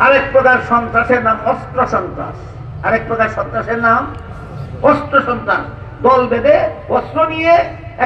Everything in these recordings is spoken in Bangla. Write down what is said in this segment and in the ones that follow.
আরেক প্রকার সন্ত্রাসের নাম অস্ত্র সন্ত্রাস। আরেক প্রকার সন্ত্রাসের নাম অস্ত্র সন্ত্রাস। দল বেঁধে অস্ত্র নিয়ে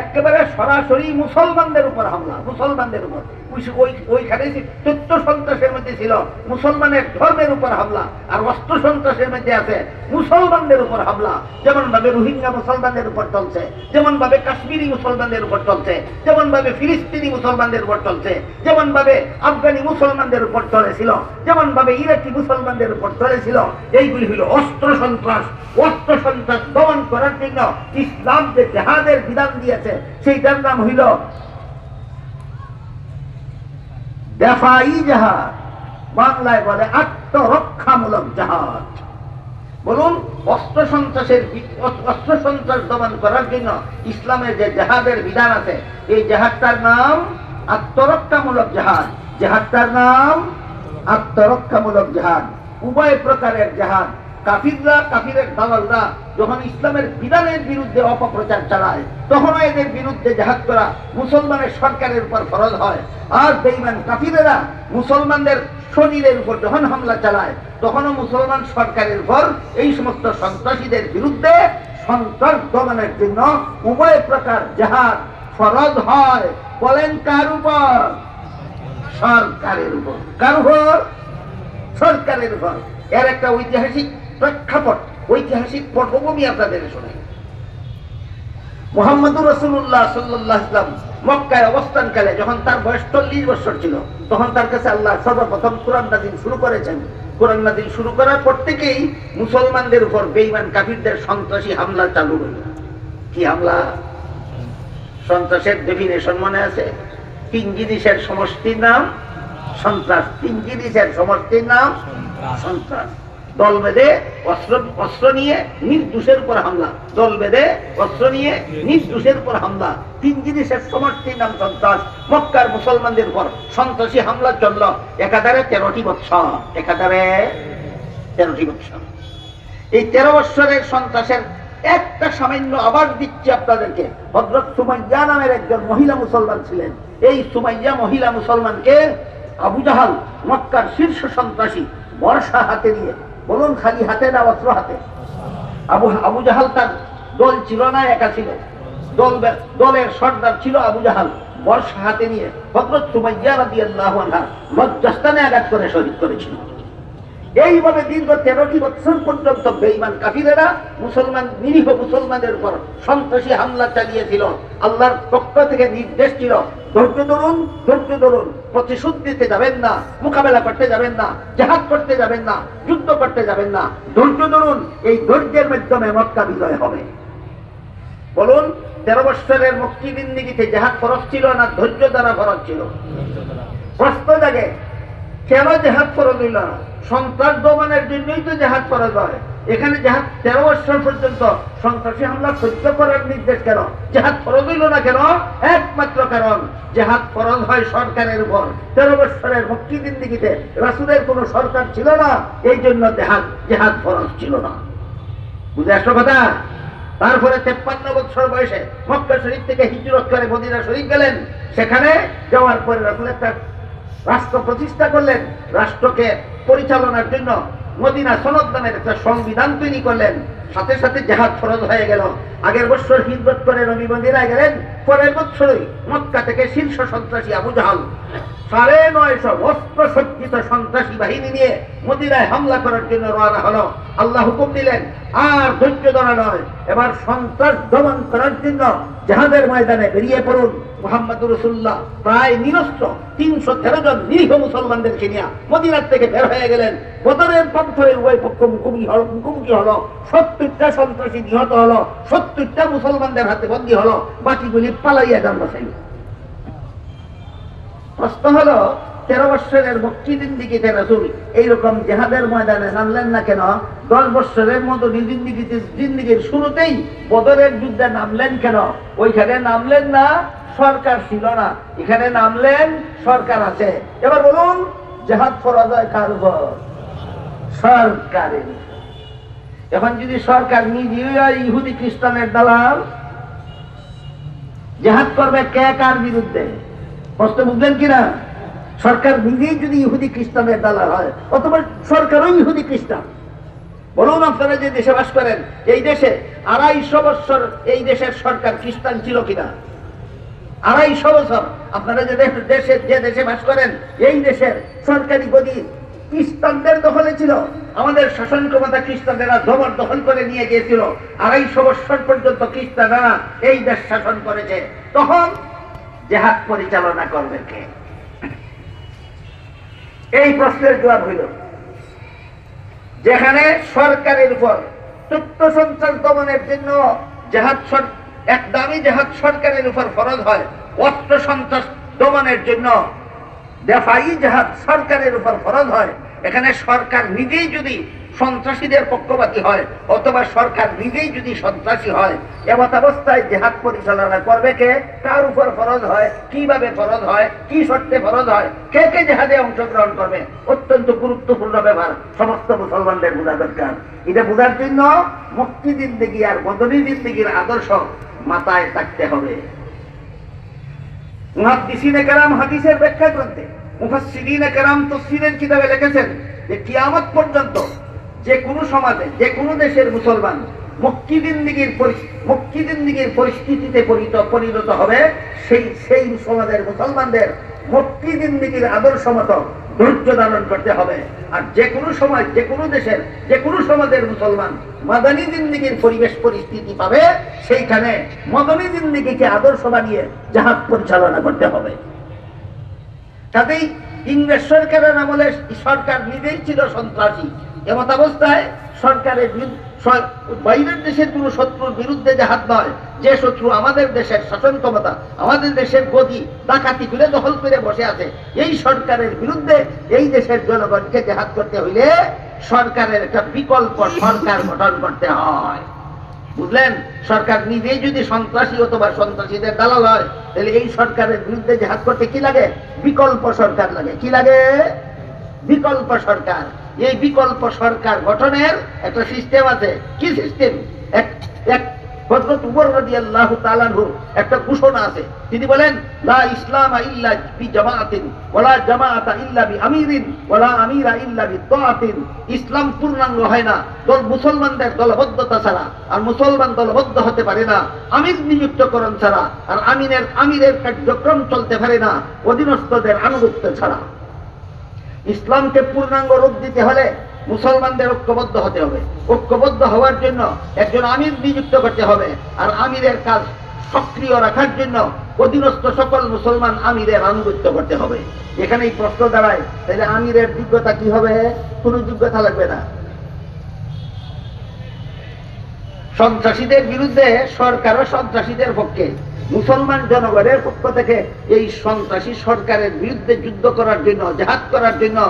একেবারে সরাসরি মুসলমানদের উপর হামলা, মুসলমানদের উপর। ওইখানে তথ্য সন্ত্রাসের মধ্যে ছিল মুসলমানের ধর্মের উপর হামলা, আর অস্ত্র সন্ত্রাসের মধ্যে আছে মুসলমানদের উপর হামলা। যেমন ভাবে রোহিঙ্গা মুসলমানদের উপর চলছে, যেমন ভাবে কাশ্মীরি মুসলমানদের উপর চলছে, যেমন ভাবে ফিলিস্তিনি মুসলমানদের উপর চলছে, যেমন ভাবে আফগানি মুসলমানদের উপর চলেছিল, যেমন ভাবে ইরাকি মুসলমানদের উপর চলেছিল। এইগুলি হলো অস্ত্র সন্ত্রাস। অস্ত্র সন্ত্রাস দমন করার জন্য ইসলাম যে জিহাদের বিধান দিয়েছে সেইটার নাম হইল দেফাই জাহাদ, বাংলায় বলে আত্মরক্ষামূলক জাহাদ। বলুন, অস্ত্র সন্ত্রাস দমন করার জন্য ইসলামের যে জাহাদের বিধান আছে, এই জাহাদটার নাম আত্মরক্ষামূলক জাহাদ। জাহাদটার নাম আত্মরক্ষামূলক জাহাদ। উভয় প্রকারের জাহাদ। কাফিররা, কাফিরের দালালরা যখন ইসলামের বিধানের বিরুদ্ধে অপপ্রচার চালায়, তখনও এদের বিরুদ্ধে জাহাদ করা মুসলমানের সরকারের উপর ফরজ হয়। আর বেঈমান কাফিরেরা মুসলমানদের শরীরের উপর যখন হামলা চালায়, তখনও মুসলমান সরকারের উপর এই সমস্ত সন্ত্রাসীদের বিরুদ্ধে সন্ত্রাস দমনের জন্য উভয় প্রকার জাহাদ ফরজ হয়। বলেন কার উপর? সরকারের উপর। কার উপর? সরকারের উপর। এর একটা ঐতিহাসিক প্রেক্ষাপট, ঐতিহাসিক পটভূমি আপনাদের শোনাই। মুহাম্মদুর রাসূলুল্লাহ সাল্লাল্লাহু আলাইহি ওয়াসাল্লাম মক্কায় অবস্থানকালে যখন তার বয়স 40 বছর ছিল, তখন তার কাছে আল্লাহ সর্বপ্রথম কোরআন নাযিল শুরু করেছেন। কোরআন নাযিল শুরু করার পর থেকেই মুসলমানদের উপর বেঈমান কাফিরদের সন্ত্রাসী হামলা চালু হল। কি হামলা? সন্ত্রাসের ডেফিনেশন মনে আছে? 3 জিনিসের সমষ্টির নাম সন্ত্রাস। 3 জিনিসের সমষ্টির নাম সন্ত্রাস। দল বেঁধে অস্ত্র নিয়ে নির্দোষের উপর হামলা। দল বেঁধে অস্ত্র নিয়ে নির্দোষের উপর হামলা। 3 জিনিসের সমষ্টির নাম সন্ত্রাস। মক্কার মুসলমানদের উপর সন্ত্রাসী হামলা চলল একাধারে 13টি বছর। একাধারে 13টি বছর। এই 13 বছরের সন্ত্রাসের একটা সামান্য আবাস দিচ্ছি আপনাদেরকে। হযরত সুমাইয়া নামের একজন মহিলা মুসলমান ছিলেন। এই সুমাইয়া মহিলা মুসলমানকে আবু জাহাল, মক্কার শীর্ষ সন্ত্রাসী, বর্ষা হাতে নিয়ে, বলুন খালি হাতে না অস্ত্র হাতে? আবু জাহাল তার দল ছিল না, একা ছিল। দলের সর্দার ছিল আবু জাহাল। বর্ষা হাতে নিয়ে হযরত সুমাইয়া রাদিয়াল্লাহু আনহা লজ্জাস্থানে আঘাত করে শহীদ করেছিল। এইভাবে দীর্ঘ 13টি বছর পর্যন্ত বেঈমান কাফিরেরা নিরীহ মুসলমানদের উপর সন্ত্রাসী হামলা চালিয়েছিল। আল্লাহর পক্ষ থেকে নির্দেশ ছিল, ধৈর্য ধরুন, ধৈর্য ধরুন, প্রতিশোধ দিতে যাবেন না, মোকাবেলা করতে যাবেন না, জিহাদ করতে যাবেন না, যুদ্ধ করতে যাবেন না, ধৈর্য ধরুন। এই ধৈর্যের মাধ্যমে মক্কা বিজয় হবে। বলুন, 13 বছরের মক্কি জিন্দেগিতে জিহাদ ফরজ ছিল না ধৈর্য দ্বারা ফরজ ছিল? প্রশ্ন জাগে, কেন জিহাদ ফরজ হইল না? সন্ত্রাস দমনের জন্যই তো জিহাদ ফরজ হয়। এখানে জিহাদ 13 বছর পর্যন্ত সন্ত্রাসী হামলা সহ্য করার নির্দেশ কেন? জিহাদ ফরজ হইল না কেন? একমাত্র কারণ, জিহাদ ফরজ হয় সরকারের উপর। 13 বছরের মক্কি জিন্দেগিতে রাসূলের কোনো সরকার ছিল না, এই জন্য জিহাদ ফরজ ছিল না। বুঝে আসলো কথা? তারপরে 53 বছর বয়সে মক্কা শরীফ থেকে হিজরত করে মদিনা শরীফ গেলেন। সেখানে যাওয়ার পরে রাসূল একটা রাষ্ট্র প্রতিষ্ঠা করলেন। রাষ্ট্রকে পরিচালনার জন্য মদিনা সনদ নামের একটা সংবিধান তৈরি করলেন। সাথে সাথে জিহাদ ফরজ হয়ে গেল। আগের বছর হিজরত করে নবী মদিনায় গেলেন। পরের বছরই মক্কা থেকে শীর্ষ সন্ত্রাসী আবু জাহাল 950 অস্ত্র সজ্জিত সন্ত্রাসী বাহিনী নিয়ে মদিনায় হামলা করার জন্য রওনা হলো। আল্লাহ হুকুম দিলেন, আর ধৈর্য ধরা নয়, এবার সন্ত্রাস দমন করার জন্য জিহাদের ময়দানে বেরিয়ে পড়ুন। মুহাম্মদুর রাসূলুল্লাহ প্রায় নিরস্ত্র 313 জন নিরীহ মুসলমানদেরকে নিয়ে মদিনার থেকে বের হয়ে গেলেন। বদরের পথে উভয় পক্ষ মুখোমুখি হলো। 70টা সন্ত্রাসী নিহত হলো, 70টা মুসলমানদের হাতে বন্দী হলো, বাকিগুলি পালাইয়া যান বাঁচাইল। প্রশ্ন হলো, 13 বছরের মক্কি জিন্দেগিতে রাসূল এইরকম জিহাদের ময়দানে নামলেন না কেন? 10 বছরের মতো জিন্দেগির শুরুতেই বদরের যুদ্ধে নামলেন কেন? ওইখানে নামলেন না, সরকার ছিল না। এখানে নামলেন, সরকার আছে। এবার বলুন, জিহাদ ফরজ হয় কার উপর? সরকারের। এখন যদি সরকার নিজেই ইহুদি খ্রিস্টানের দালাল, জিহাদ করবে কে কার বিরুদ্ধে? প্রশ্ন বুঝলেন কিনা? সরকার নিজেই যদি ইহুদি খ্রিস্টানের দালাল হয়, অথবা সরকারও ইহুদি খ্রিস্টান। বলুন আপনারা যে দেশে বাস করেন, এই দেশে 250 বছর এই দেশের সরকার খ্রিস্টান ছিল কিনা? 250 বছর আপনারা যে দেশে বাস করেন, এই দেশের সরকারি গদি খ্রিস্টানদের দখলে ছিল। আমাদের শাসন ক্ষমতা খ্রিস্টানেরা জবরদখল করে নিয়ে গিয়েছিল। 250 বছর পর্যন্ত খ্রিস্টানেরা এই দেশ শাসন করেছে। তখন জিহাদ পরিচালনা করবে কে? এই প্রশ্নের জবাব হইল, যেখানে সরকারের উপর তথ্য সন্ত্রাস দমনের জন্য এক দামি জিহাদ সরকারের উপর ফরজ হয়, অস্ত্র সন্ত্রাস দমনের জন্য দেফাই জিহাদ সরকারের উপর ফরজ হয়। এখানে সরকার নিজেই যদি সন্ত্রাসীদের পক্ষপাতী হয়, অথবা সরকার নিজেই যদি সন্ত্রাসী হয়, এমত অবস্থায় জিহাদ পরিচালনা করবে কে? কার উপর ফরজ হয়, কিভাবে ফরজ হয়, কি শর্তে ফরজ হয়, কে কে জিহাদে অংশগ্রহণ করবে, অত্যন্ত গুরুত্বপূর্ণ ব্যাপার। সমস্ত মুসলমানদের বোঝা দরকার। এটা বোঝার জন্য মুক্তি জিন্দেগি আর মদনী জিন্দেগির আদর্শ মাথায় থাকতে হবে। মুহাদ্দিসিনে কেরাম হাদিসের ব্যাখ্যা গ্রন্থে, মুফাসসিরিনে কেরাম তাফসীরের কিতাবে লিখেছেন যে কিয়ামত পর্যন্ত যে কোনো সমাজে, যে কোনো দেশের মুসলমান মুক্তি জিন্দেগির পরিস্থিতিতে পরিণত হবে, সেই সমাজের মুসলমানদের মুক্তি জিন্দেগির আদর্শ মতো ধৈর্য ধারণ করতে হবে। আর যে কোনো সময়, যে কোনো দেশের, যে কোনো সমাজের মুসলমান মাদানী জিন্দেগির পরিবেশ পরিস্থিতি পাবে, সেইখানে মাদানী জিন্দেগিকে আদর্শ বানিয়ে জিহাদ পরিচালনা করতে হবে। তাতেই ইংরেজ সরকারের আমলে সরকার নিজেই ছিল সন্ত্রাসী। এমত অবস্থায় সরকারের বাইরের দেশের কোন শত্রুর বিরুদ্ধে জিহাদ নয়, যে শত্রু আমাদের দেশের শাসন ক্ষমতা, আমাদের দেশের গদি ডাকাতি করে দখল করে বসে আছে, এই সরকারের বিরুদ্ধে এই দেশের জনগণকে জিহাদ করতে হইলে সরকারের একটা বিকল্প সরকার গঠন করতে হয়। বুঝলেন? সরকার নিজেই যদি সন্ত্রাসী অথবা সন্ত্রাসীদের দালাল হয়, তাহলে এই সরকারের বিরুদ্ধে জিহাদ করতে কি লাগে? বিকল্প সরকার লাগে। কি লাগে? বিকল্প সরকার। এই বিকল্প সরকার গঠনের একটা সিস্টেম আছে। কি সিস্টেম? এক হযরত উমর রাদিয়াল্লাহু তাআলা আনহুর একটা ঘোষণা আছে। তিনি বলেন, লা ইসলামা ইল্লা বিজামাআতিন ওয়ালা জামাআতা ইল্লা বিআমিরিন ওয়ালা আমিরা ইল্লা বিতাআতিন। ইসলাম পূর্ণাঙ্গ হয় না মুসলমানদের দলবদ্ধতা ছাড়া, আর মুসলমান দলবদ্ধ হতে পারে না আমির নিযুক্তকরণ ছাড়া, আর আমিরের কার্যক্রম চলতে পারে না অধীনস্থদের আনুগত্য ছাড়া। ইসলামকে পূর্ণাঙ্গ রূপ দিতে হলে মুসলমানদের ঐক্যবদ্ধ হতে হবে। ঐক্যবদ্ধ হওয়ার জন্য একজন আমির নিযুক্ত করতে হবে, আর আমিরের কাজ সক্রিয় রাখার জন্য অধীনস্থ সকল মুসলমান আমিরের আনুগত্য করতে হবে। এখানেই প্রশ্ন দাঁড়ায়, তাহলে আমিরের যোগ্যতা কি হবে? কোন যোগ্যতা লাগবে না। সন্ত্রাসীদের বিরুদ্ধে সরকারও সন্ত্রাসীদের পক্ষে, মুসলমান জনগণের পক্ষ থেকে এই সন্ত্রাসী সরকারের বিরুদ্ধে যুদ্ধ করার জন্য, জিহাদ করার জন্য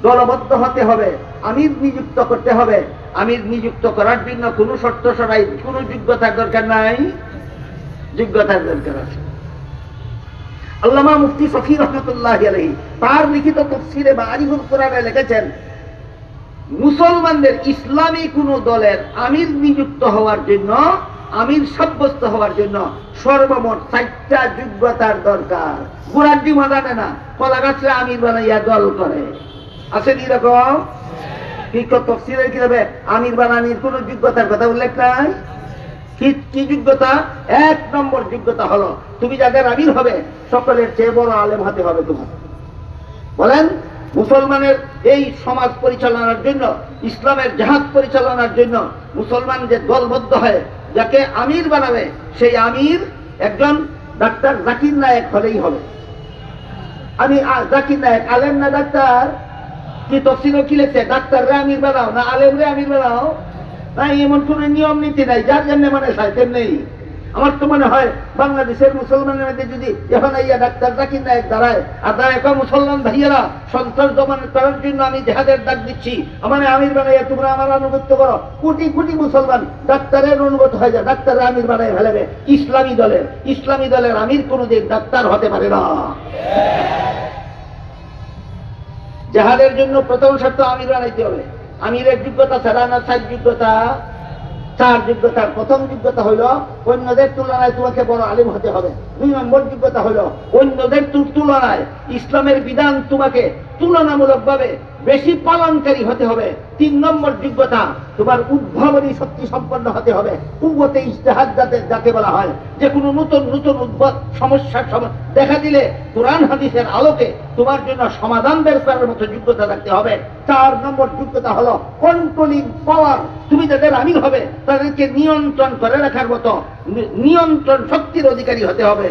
দলবদ্ধ হতে হবে, আমির নিযুক্ত করতে হবে। আমির নিযুক্ত করার জন্য কোনো শর্ত ছাড়াই কোনো যোগ্যতার দরকার নাই, যোগ্যতার দরকার আছে। আল্লামা মুফতি শফি রহমতুল্লাহি আলাইহি তার লিখিত তাফসীরে মাআরিফুল কুরআনে লিখেছেন, মুসলমানদের ইসলামী কোন দলের আমির নিযুক্ত হওয়ার জন্য, আমির সাব্যস্ত হওয়ার জন্য সর্বমোট 4টা যোগ্যতার দরকার। গুরাড্ডি মাদানে না, কলা গাছরে আমির বানাইয়া দল করে। আছে এরকম? তাফসীরের কিতাবে আমির বানানির কোন যোগ্যতার কথা উল্লেখ নাই। কি যোগ্যতা? 1 নম্বর যোগ্যতা হলো, তুমি যাদের আমির হবে সকলের চেয়ে বড় আলেম হতে হবে তোমার। বলেন, মুসলমানের এই সমাজ পরিচালনার জন্য, ইসলামের জিহাদ পরিচালনার জন্য মুসলমান যে দলবদ্ধ হয়, যাকে আমির বানাবে, সেই আমির একজন ডাক্তার জাকির নায়েক হলেই হবে। আমি জাকির নায়েক, আলেম না ডাক্তার? কি তফসিলে কি লিখছে? ডাক্তাররে আমির বানাও না আলেমরে আমির বানাও? তাই এমন কোন নিয়ম নীতি নাই, যার যেমনি মানে চাই তেমনি। আমার তো মনে হয় বাংলাদেশের মুসলমানের মধ্যে যদি এখন ইয়া ডাক্তার জাকির নায়েক দাঁড়ায়, আর দাঁড়ায় মুসলমান ভাইয়েরা সন্ত্রাস দমন করার জন্য আমি জিহাদের ডাক দিচ্ছি, আমার আমির বানাইয়া তোমরা আমার আনুগত্য করো, কোটি কোটি মুসলমান ডাক্তারের অনুগত হয়ে যায়, ডাক্তারের আমির বানাই ফেলবে। ইসলামী দলের আমির কোনদিন ডাক্তার হতে পারে না। জিহাদের জন্য প্রথম শর্ত আমির বানাইতে হবে। আমিরের যোগ্যতা ছাড়া না 4 যোগ্যতা? চার যোগ্যতার প্রথম যোগ্যতা হলো অন্যদের তুলনায় তোমাকে বড় আলিম হতে হবে। 2 নম্বর যোগ্যতা হলো অন্যদের তুলনায় ইসলামের বিধান তোমাকে তুলনামূলকভাবে বেশি পালনকারী হতে হবে। 3 নম্বর যোগ্যতা তোমার উদ্ভাবনী শক্তি সম্পন্ন হতে হবে। কুওয়াতে ইজতিহাদ যাকে বলা হয়, যে কোনো নতুন নতুন সমস্যার দেখা দিলে কোরআন হাদিসের আলোকে তোমার জন্য সমাধান বের করার মতো যোগ্যতা থাকতে হবে। 4 নম্বর যোগ্যতা হলো কন্ট্রোলিং পাওয়ার। তুমি যাদের আমির হবে তাদেরকে নিয়ন্ত্রণ করে রাখার মতো নিয়ন্ত্রণ শক্তির অধিকারী হতে হবে।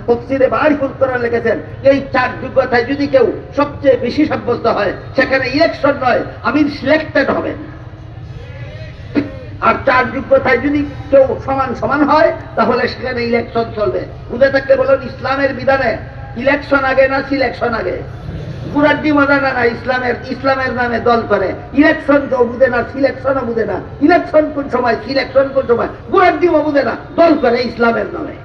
তাফসীরে মারিফুল কোরআন লিখেছেন, এই 4 যোগ্যতায় যদি কেউ সবচেয়ে বেশি সাব্যস্ত হয়, সেখানে ইলেকশন নয়, আমির সিলেক্টেড হবেন। আর 4 যোগ্যতায় যদি কেউ সমান সমান হয়, তাহলে সেখানে ইলেকশন চলবে। বুঝে থাকতে বলুন, ইসলামের বিধানে ইলেকশন আগে না সিলেকশন আগে? গুরাড্ডি মাদানা না ইসলামের নামে দল করে, ইলেকশন কেউ বুঝে না, সিলেকশনও বুঝে না। ইলেকশন কোন সময়, সিলেকশন কোন সময়, গুরাড্ডিও বুঝে না, দল করে ইসলামের নামে।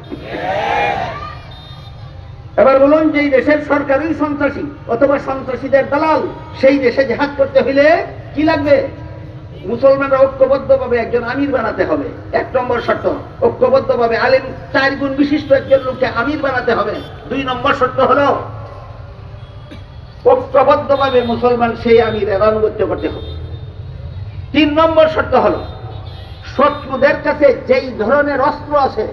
এবার বলুন, যেই দেশের সরকারই সন্ত্রাসী অথবা সন্ত্রাসীদের দালাল, সেই দেশে জিহাদ করতে হইলে কি লাগবে? মুসলমানরা ঐক্যবদ্ধভাবে একজন আমির বানাতে হবে। 1 নম্বর শর্ত, ঐক্যবদ্ধভাবে আলেম 4 গুণ বিশিষ্ট একজন লোককে আমির বানাতে হবে। 2 নম্বর শর্ত হলো ঐক্যবদ্ধভাবে মুসলমান সেই আমিরের আনুগত্য করতে হবে। 3 নম্বর শর্ত হলো শত্রুদের কাছে যেই ধরনের অস্ত্র আছে,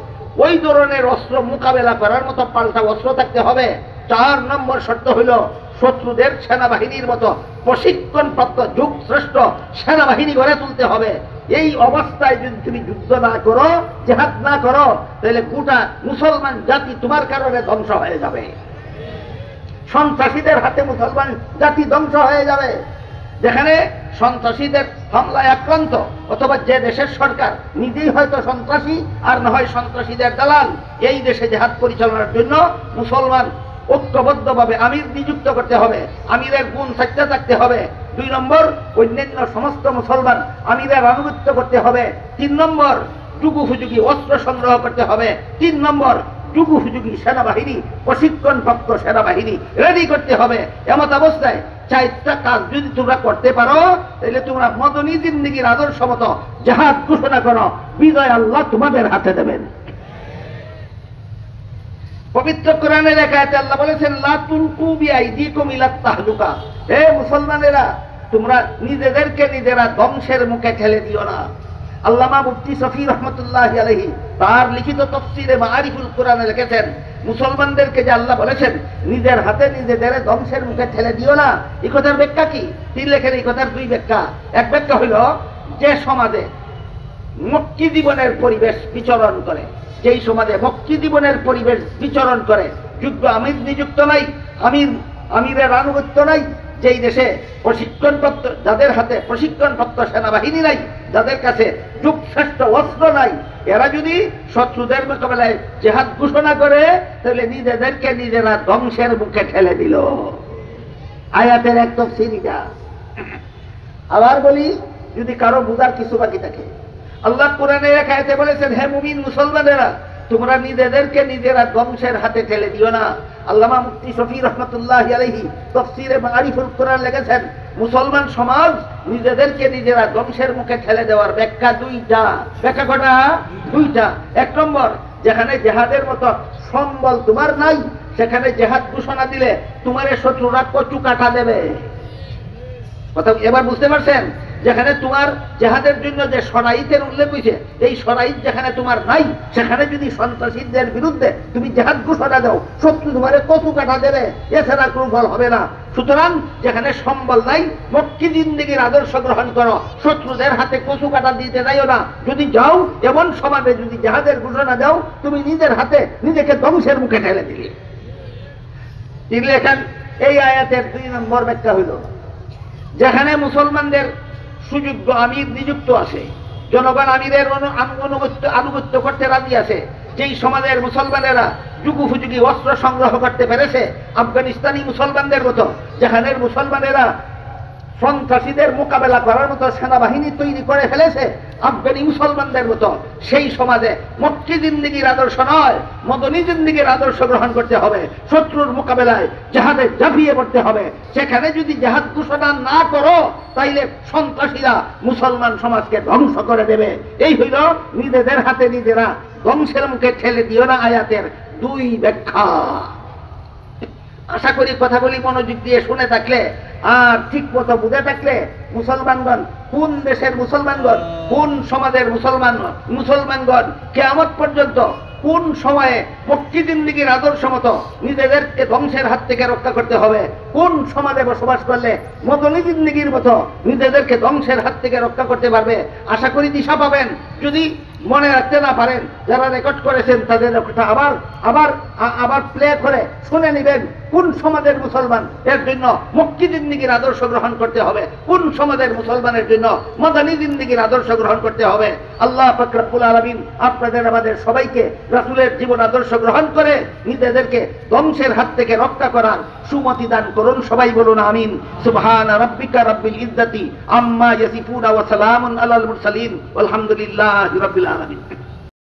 ওই ধরনের অস্ত্র মোকাবেলা করার মতো পাল্টা অস্ত্র থাকতে হবে। 4 নম্বর শর্ত হলো শত্রুদের সেনাবাহিনীর মতো প্রশিক্ষণপ্রাপ্ত যুগ শ্রেষ্ঠ সেনাবাহিনী গড়ে তুলতে হবে। এই অবস্থায় যদি তুমি যুদ্ধ না করো, জিহাদ না করো, তাহলে গোটা মুসলমান জাতি তোমার কারণে ধ্বংস হয়ে যাবে। সন্ত্রাসীদের হাতে মুসলমান জাতি ধ্বংস হয়ে যাবে। যেখানে সন্ত্রাসীদের হামলায় আক্রান্ত, অথবা যে দেশের সরকার নিজেই হয়তো সন্ত্রাসী আর না হয় সন্ত্রাসীদের দালাল, এই দেশে জিহাদ পরিচালনার জন্য মুসলমান ঐক্যবদ্ধভাবে আমির নিযুক্ত করতে হবে। আমিরের গুণ থাকতে হবে। 2 নম্বর, অন্যান্য সমস্ত মুসলমান আমিরের আনুগত্য করতে হবে। 3 নম্বর, যুগোপযোগী অস্ত্র সংগ্রহ করতে হবে। 3 নম্বর, যুগোপযোগী সেনাবাহিনী, প্রশিক্ষণপ্রাপ্ত সেনাবাহিনী রেডি করতে হবে। এমত অবস্থায় 4টা কাজ যদি তোমরা করতে পারো, তাহলে তোমরা মদনী জিন্দেগীর আদর্শ মতো জিহাদ ঘোষণা করো, বিজয় আল্লাহ তোমাদের হাতে দেবেন। পবিত্র কোরআনের এক আয়াতে আল্লাহ বলেছেন, লা তুলকু বিআইদিকুম ইলাত তাহলুকা। হে মুসলমানেরা, তোমরা নিজেদেরকে নিজেরা ধ্বংসের মুখে ঠেলে দিও না। আল্লামা মুফতি শফি রহমতুল্লাহি আলাইহি তার লিখিত তাফসীরে মারিফুল কোরআনে লিখেছেন, মুসলমানদেরকে যে আল্লাহ বলেছেন নিজের হাতে নিজেদের ধ্বংসের মুখে ঠেলে দিও না, এই কথার ব্যাখ্যা কি? তিনি লেখেন এই কথার 2 ব্যাখ্যা। এক ব্যাখ্যা হইল, যে সমাজে মক্কি জীবনের পরিবেশ বিচরণ করে, যেই সমাজে মক্কি জীবনের পরিবেশ বিচরণ করে, যোগ্য আমির নিযুক্ত নাই, আমিরের আনুগত্য নাই, যেই দেশে প্রশিক্ষণপ্রাপ্ত, যাদের হাতে প্রশিক্ষণপ্রাপ্ত সেনাবাহিনী নাই, যাদের কাছে যুগশ্রেষ্ঠ অস্ত্র নাই, এরা যদি শত্রুদের মোকাবেলায় জিহাদ ঘোষণা করে, তাহলে নিজেদেরকে নিজেরা ধ্বংসের মুখে ঠেলে দিল। আয়াতের এক তাফসীর এটা। আবার বলি, যদি কারো বুঝার কিছু বাকি থাকে, আল্লাহ কোরআনের এক আয়াতে বলেছেন, হে মুমিন মুসলমানেরা, তোমরা নিজেদেরকে নিজেরা ধ্বংসের হাতে ঠেলে দিও না। আল্লামা মুফতি শফি রহমতুল্লাহি আলাইহি তাফসীরে মারিফুল কোরআন লিখেছেন, মুসলমান সমাজ নিজেদেরকে নিজেরা ধ্বংসের মুখে ঠেলে দেওয়ার ব্যাখ্যা 2টা। ব্যাখ্যা কটা? 2টা। 1 নম্বর, যেখানে জিহাদের মতো সম্বল তোমার নাই, সেখানে জিহাদ ঘোষণা দিলে তোমারে শত্রুরা কচু কাটা দেবে। কথা এবার বুঝতে পারছেন? যেখানে তোমার জিহাদের জন্য যে শরাইতের উল্লেখ হয়েছে, এই শরাইত যেখানে তোমার নাই, সেখানে যদি সন্ত্রাসীদের বিরুদ্ধে তুমি জিহাদ ঘোষণা দাও, শত্রু তোমারে কচু কাটা দেবে, এছাড়া কোনো ফল হবে না। সুতরাং যেখানে সম্বল নাই, মক্কি জিন্দেগীর আদর্শ গ্রহণ করো, শত্রুদের হাতে কচু কাটা দিতে যাইও না। যদি যাও, এমন সমাজে যদি জিহাদের ঘোষণা দাও, তুমি নিজের হাতে নিজেকে ধ্বংসের মুখে ঠেলে দিলে। তিনি লেখেন, এই আয়াতের 2 নম্বর ব্যাখ্যা হইল, যেখানে মুসলমানদের সুযোগ্য আমির নিযুক্ত আছে, জনগণ আমিরের আনুগত্য করতে রাজি আছে, যেই সমাজের মুসলমানেরা যুগোপযোগী অস্ত্র সংগ্রহ করতে পেরেছে, আফগানিস্তানি মুসলমানদের মতো, যেখানে মুসলমানেরা সন্ত্রাসীদের মোকাবেলা করার মতো সেনাবাহিনী তৈরি করে ফেলেছে আফগানি মুসলমানদের মতো, সেই সমাজে মক্কি জিন্দিগির আদর্শ নয়, মদনী জিন্দিগির আদর্শ গ্রহণ করতে হবে। শত্রুর মোকাবেলায় জেহাদে ঝাঁপিয়ে পড়তে হবে। সেখানে যদি জেহাদ ঘোষণা না করো তাইলে সন্ত্রাসীরা মুসলমান সমাজকে ধ্বংস করে দেবে। এই হইল নিজেদের হাতে নিজেরা ধ্বংসের মুখে ঠেলে দিও না আয়াতের 2 ব্যাখ্যা। আশা করি কথাগুলি মনোযোগ দিয়ে শুনে থাকলে আর ঠিক মতো বুঝে থাকলে মুসলমানগণ, কোন দেশের মুসলমানগণ, কোন সমাজের মুসলমানগণ কিয়ামত পর্যন্ত কোন সময়ে মক্কি জিন্দিগির আদর্শ মতো নিজেদেরকে ধ্বংসের হাত থেকে রক্ষা করতে হবে, কোন সমাজে বসবাস করলে মদনী জিন্দিগির মতো নিজেদেরকে ধ্বংসের হাত থেকে রক্ষা করতে পারবে, আশা করি দিশা পাবেন। যদি মনে রাখতে না পারেন, যারা রেকর্ড করেছেন তাদের কথা আবার প্লে করে শুনে নেবেন। কোন সমাজের মুসলমান এর জন্য মক্কি জিন্দিগির আদর্শ গ্রহণ করতে হবে, কোন সমাজের মুসলমানের জন্য মদনী জিন্দিগির আদর্শ গ্রহণ করতে হবে। আল্লাহ পাক রব্বুল আলামিন আপনাদের আমাদের সবাইকে রাসূলের জীবন আদর্শ গ্রহণ করে নিজেদেরকে ধ্বংসের হাত থেকে রক্ষা করার সুমতি দান করুন। সবাই বলুন আমিন। সুবহানা রাব্বিকা রাব্বিল ইজ্জাতি আম্মা ইয়াসিফুন ওয়া সালামুন আলাল মুরসালিন ওয়ালহামদুলিল্লাহি রাব্বিল আলামিন।